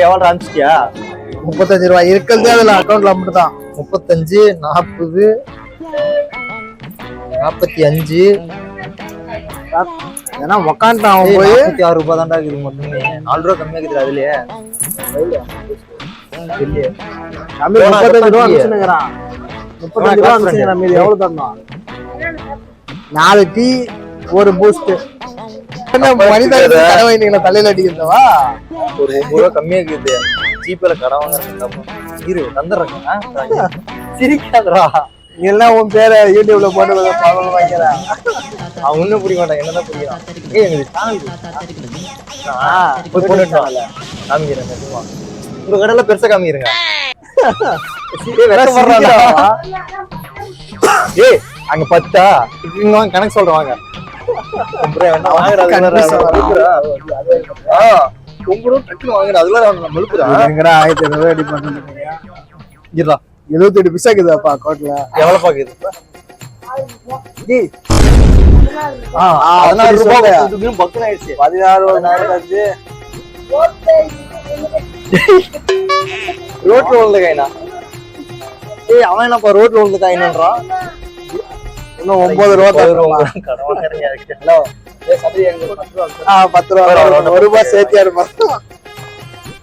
எவ்வளோ அனுப்பிச்சிட்டியா? 35 ரூபாய் இருக்கிறதே அதுல அக்கௌண்ட்ல மட்டும் தான். 35, 40, 45. ஏன்னா உக்காண்டான் அவன் போய் 46 ரூபாய் தான்டா இருக்குது மட்டுமே. 4 ரூபா கம்மியா இருக்குது அதுலயே. இல்லையே தம்பி 35 ரூபா அனுப்பிச்சுங்கிறான். 35 ரூபா அனுப்பிச்சுங்கிறான். மீதி எவ்வளவு தரணும்? 4 டீ 1 பூஸ்ட். என்ன மனிதர்கள் கடை வாங்கிட்டீங்களா தலையில அடிக்கிறதவா? ஒரு 9 ரூபா கம்மியா இருக்குது. ஜிபேல கடை வாங்குறேன். இரு தந்துடுறேன். சிரிக்காதரா. நீ எல்லாம் உன் பேரை யூடியூப்ல போட்டு பாவம் வாங்கிறேன். அவன் ஒன்னும் புரிய மாட்டான். என்னதான் புரியும்? போய் போட்டுட்டாங்கல்ல காமிக்கிறேன். நிஜமா உங்க கடையில பெருசா காமிக்கிறேங்க. ஏய் அங்க 10 இங்க வாங்க கணக்கு சொல்றேன் வாங்க. வாங்குறா 78 பைசா இருக்குதாப்பா அக்கௌண்ட்ல. எவ்வளவு பாக்குது? 16 ரூபாய். 16 ரோட்ல உள்ள காயினா? ஏய் அவன் என்னப்பா ரோட்ல உள்ள காயின்றான்? இன்னும் 9 ரூபா தரணும். 10 ரூபா 1 ரூபாய் சேர்த்தியா இருப்பா.